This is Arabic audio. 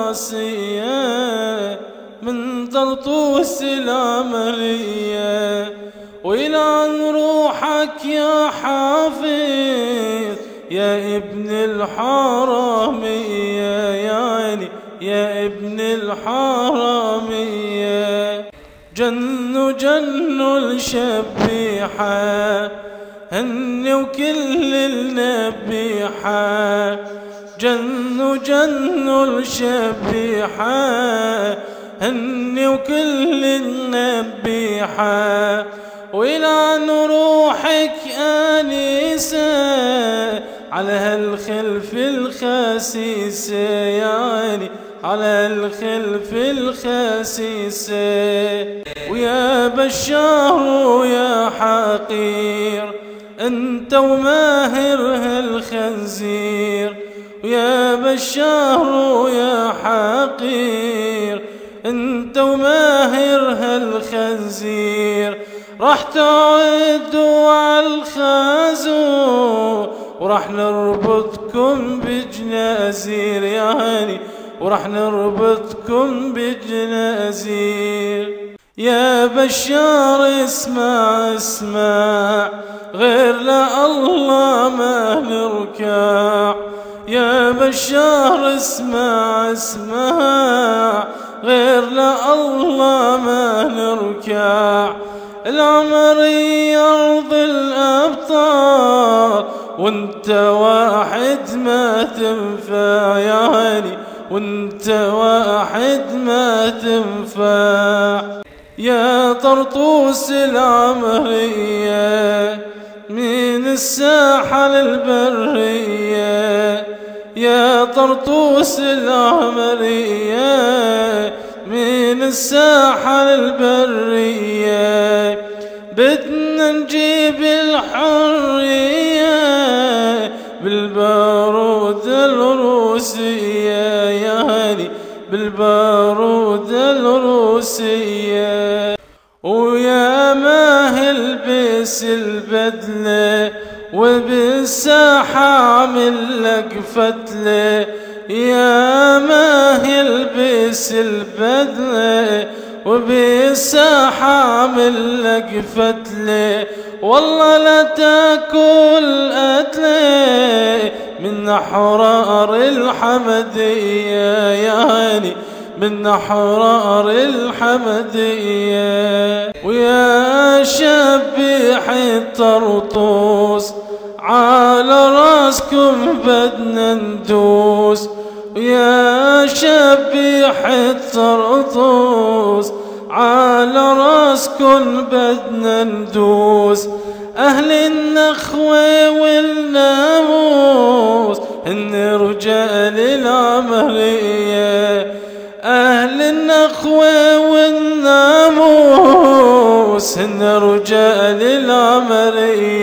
العباسية من طرطوس العمرية، وإلى روحك يا حافظ يا ابن الحرامية، يعني يا ابن الحرامية. جنوا الشبيحة هني وكل النبيحة، جنوا الشبيحة هني وكل النبيحة، وإلى روحك آنسة على هالخلف الخسيسة، يعني على الخلف الخسيسة. ويا بشار ويا حقير انت وماهر هالخنزير، ويا بشار ويا حقير انت وماهر هالخنزير، راح تعدوا على الخازو وراح نربطكم بجنازير، يعني وراح نربطكم بجنازير. يا بشار اسمع اسمع غير لا الله ما نركع، يا بشار اسمع اسمع غير لا الله ما نركع. العمرية أرض الأبطال وانت واحد ما تنفع، يعني وانت واحد ما تنفع. يا طرطوس العمرية من الساحة للبرية، يا طرطوس العمرية من الساحة للبرية، بدنا نجيب الحرية بالبارود الروسية، يعني بالبارود الروسية. ويا ما البس البدلة وبالساحة عامل لك فتلة، يا ما البس البدلة وبالساحة عامل لك فتلة، والله لا تاكل قتلة من أحرار الحمدية، يعني من أحرار الحمدية. ويا شبيح الطرطوس على راسكم بدنا ندوس، ويا شبيح الطرطوس على راسكم بدنا ندوس. أهل النخوة والناموس هن رجال العمرية، أهل النخوة والناموس هن رجال العمرية.